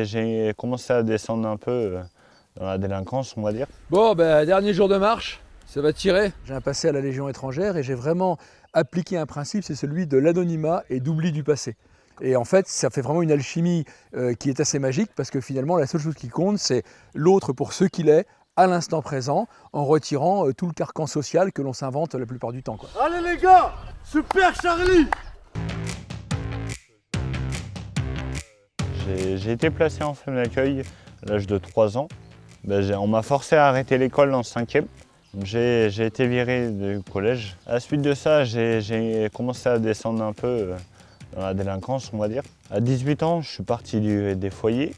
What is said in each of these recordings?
J'ai commencé à descendre un peu dans la délinquance, on va dire. Bon, dernier jour de marche, ça va tirer. J'ai un passé à la Légion étrangère et j'ai vraiment appliqué un principe, c'est celui de l'anonymat et d'oubli du passé. Et en fait, ça fait vraiment une alchimie qui est assez magique parce que finalement, la seule chose qui compte, c'est l'autre pour ce qu'il est, à l'instant présent, en retirant tout le carcan social que l'on s'invente la plupart du temps, quoi. Allez les gars, super Charlie! J'ai été placé en famille d'accueil à l'âge de 3 ans. On m'a forcé à arrêter l'école en 5e. J'ai été viré du collège. À la suite de ça, j'ai commencé à descendre un peu dans la délinquance, on va dire. À 18 ans, je suis parti des foyers.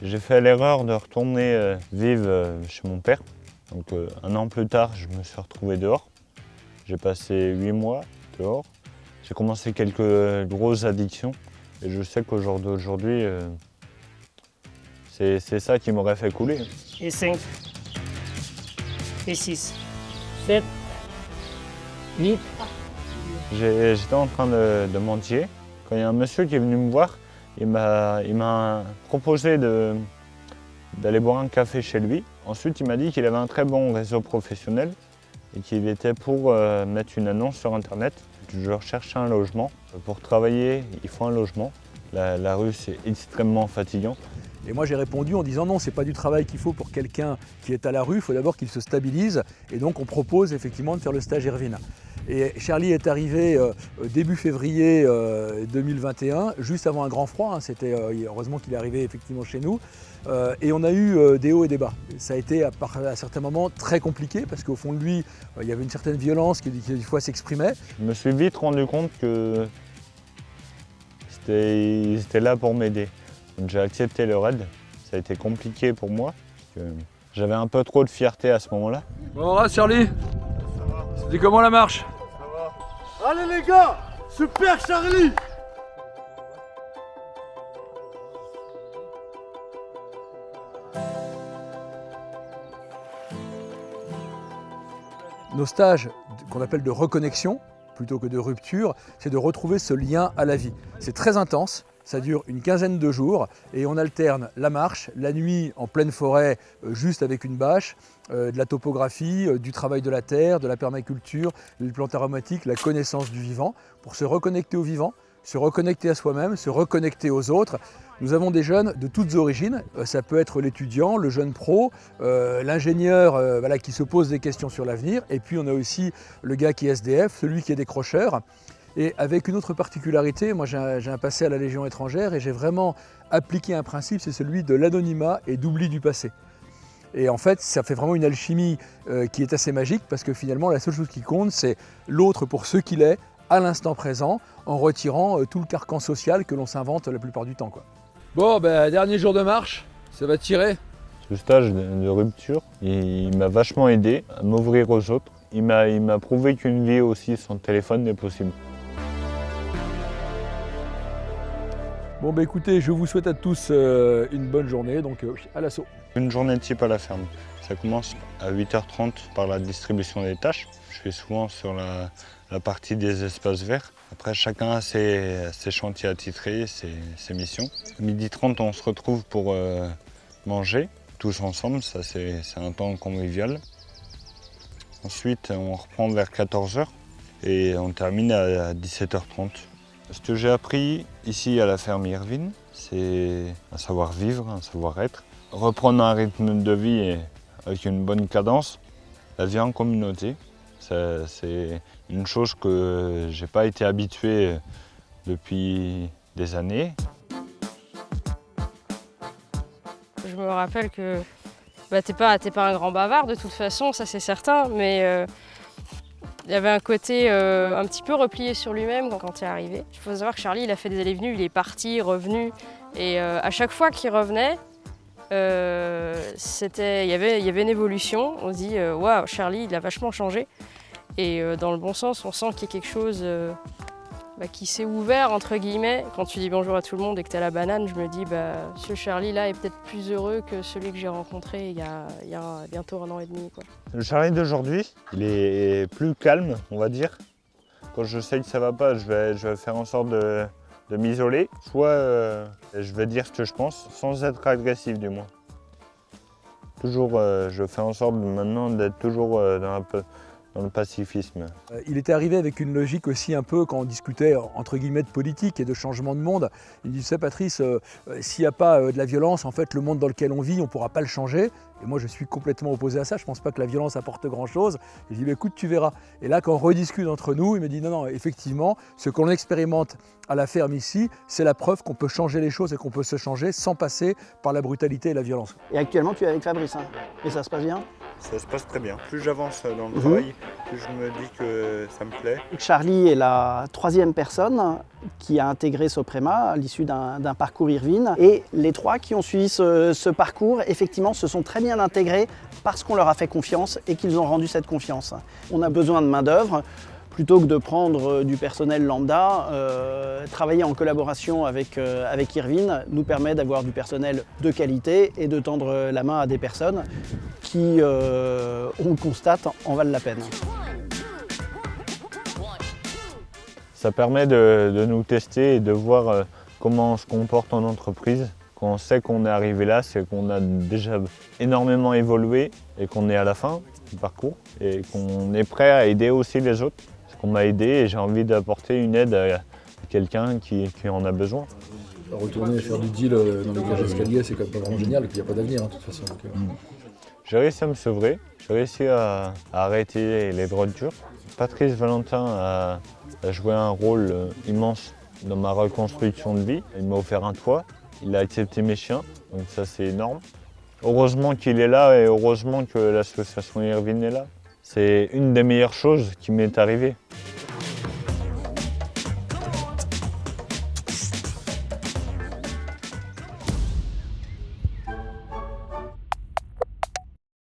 J'ai fait l'erreur de retourner vivre chez mon père. Donc un an plus tard, je me suis retrouvé dehors. J'ai passé 8 mois dehors. J'ai commencé quelques grosses addictions. Et je sais qu'au jour d'aujourd'hui, c'est ça qui m'aurait fait couler. Et 5, et 6, 7, 8. J'étais en train de mendier. Quand il y a un monsieur qui est venu me voir, il m'a proposé d'aller boire un café chez lui. Ensuite, il m'a dit qu'il avait un très bon réseau professionnel et qu'il était pour mettre une annonce sur Internet. Je recherchais un logement. Pour travailler, il faut un logement. La rue, c'est extrêmement fatigant. Et moi j'ai répondu en disant non, c'est pas du travail qu'il faut pour quelqu'un qui est à la rue, il faut d'abord qu'il se stabilise. Et donc on propose effectivement de faire le stage Ervin. Et Charlie est arrivé début février 2021, juste avant un grand froid. C'était heureusement qu'il est arrivé effectivement chez nous. Et on a eu des hauts et des bas. Ça a été à certains moments très compliqué parce qu'au fond de lui, il y avait une certaine violence qui des fois s'exprimait. Je me suis vite rendu compte que ils étaient là pour m'aider. Donc j'ai accepté leur aide. Ça a été compliqué pour moi. J'avais un peu trop de fierté à ce moment-là. Bon, là, Charlie, c'était comment la marche? Allez les gars, super Charlie! Nos stages qu'on appelle de reconnexion, plutôt que de rupture, c'est de retrouver ce lien à la vie. C'est très intense, ça dure une quinzaine de jours et on alterne la marche, la nuit en pleine forêt, juste avec une bâche, de la topographie, du travail de la terre, de la permaculture, les plantes aromatiques, la connaissance du vivant, pour se reconnecter au vivant, se reconnecter à soi-même, se reconnecter aux autres. Nous avons des jeunes de toutes origines, ça peut être l'étudiant, le jeune pro, l'ingénieur qui se pose des questions sur l'avenir, et puis on a aussi le gars qui est SDF, celui qui est décrocheur. Et avec une autre particularité, moi j'ai un passé à la Légion étrangère et j'ai vraiment appliqué un principe, c'est celui de l'anonymat et d'oubli du passé. Et en fait, ça fait vraiment une alchimie qui est assez magique parce que finalement, la seule chose qui compte, c'est l'autre pour ce qu'il est, à l'instant présent, en retirant tout le carcan social que l'on s'invente la plupart du temps, quoi. Bon, dernier jour de marche, ça va tirer. Ce stage de rupture, il m'a vachement aidé à m'ouvrir aux autres. Il m'a prouvé qu'une vie aussi sans téléphone est possible. Bon, écoutez, je vous souhaite à tous une bonne journée, donc à l'assaut. Une journée type à la ferme. Ça commence à 8h30 par la distribution des tâches. Je suis souvent sur la partie des espaces verts. Après, chacun a ses chantiers attitrés, ses missions. À 12h30, on se retrouve pour manger, tous ensemble. Ça, c'est un temps convivial. Ensuite, on reprend vers 14h et on termine à 17h30. Ce que j'ai appris ici à la ferme Ervin, c'est un savoir-vivre, un savoir-être. Reprendre un rythme de vie avec une bonne cadence. La vie en communauté, c'est une chose que j'ai pas été habitué depuis des années. Je me rappelle que t'es pas un grand bavard de toute façon, ça c'est certain, mais il y avait un côté un petit peu replié sur lui-même quand il est arrivé. Il faut savoir que Charlie, il a fait des allées-venues, il est parti, revenu, et à chaque fois qu'il revenait, il y avait une évolution. On se dit waouh, Charlie, il a vachement changé, et dans le bon sens, on sent qu'il y a quelque chose qui s'est ouvert entre guillemets. Quand tu dis bonjour à tout le monde et que tu as la banane, je me dis ce Charlie là est peut-être plus heureux que celui que j'ai rencontré il y a bientôt 1 an et demi, quoi. Le Charlie d'aujourd'hui, il est plus calme, on va dire. Quand je sais que ça va pas, je vais faire en sorte de de m'isoler, soit je vais dire ce que je pense, sans être agressif du moins. Toujours, je fais en sorte maintenant d'être toujours dans le pacifisme. Il était arrivé avec une logique aussi un peu, quand on discutait entre guillemets de politique et de changement de monde, il disait Patrice, s'il n'y a pas de la violence, en fait le monde dans lequel on vit, on ne pourra pas le changer. Et moi je suis complètement opposé à ça, je ne pense pas que la violence apporte grand chose. Et je dis écoute, tu verras. Et là quand on rediscute entre nous, il me dit non, effectivement, ce qu'on expérimente à la ferme ici, c'est la preuve qu'on peut changer les choses et qu'on peut se changer sans passer par la brutalité et la violence. Et actuellement tu es avec Fabrice, hein, et ça se passe bien? Ça se passe très bien. Plus j'avance dans le travail, plus je me dis que ça me plaît. Charlie est la 3e personne qui a intégré Soprema à l'issue d'un parcours Irvine. Et les 3 qui ont suivi ce parcours, effectivement, se sont très bien intégrés parce qu'on leur a fait confiance et qu'ils ont rendu cette confiance. On a besoin de main-d'œuvre. Plutôt que de prendre du personnel lambda, travailler en collaboration avec Irvine nous permet d'avoir du personnel de qualité et de tendre la main à des personnes qui, on le constate, en valent la peine. Ça permet de nous tester et de voir comment on se comporte en entreprise. Quand on sait qu'on est arrivé là, c'est qu'on a déjà énormément évolué et qu'on est à la fin du parcours et qu'on est prêt à aider aussi les autres. Parce qu'on m'a aidé et j'ai envie d'apporter une aide à quelqu'un qui en a besoin. Retourner faire du deal dans les cages d'escalier, c'est quand même pas vraiment génial et puis il n'y a pas d'avenir de toute façon. J'ai réussi à me sevrer, j'ai réussi à arrêter les drogues dures. Patrice Valentin a joué un rôle immense dans ma reconstruction de vie. Il m'a offert un toit, il a accepté mes chiens, donc ça c'est énorme. Heureusement qu'il est là et heureusement que l'association Irvine est là. C'est une des meilleures choses qui m'est arrivée.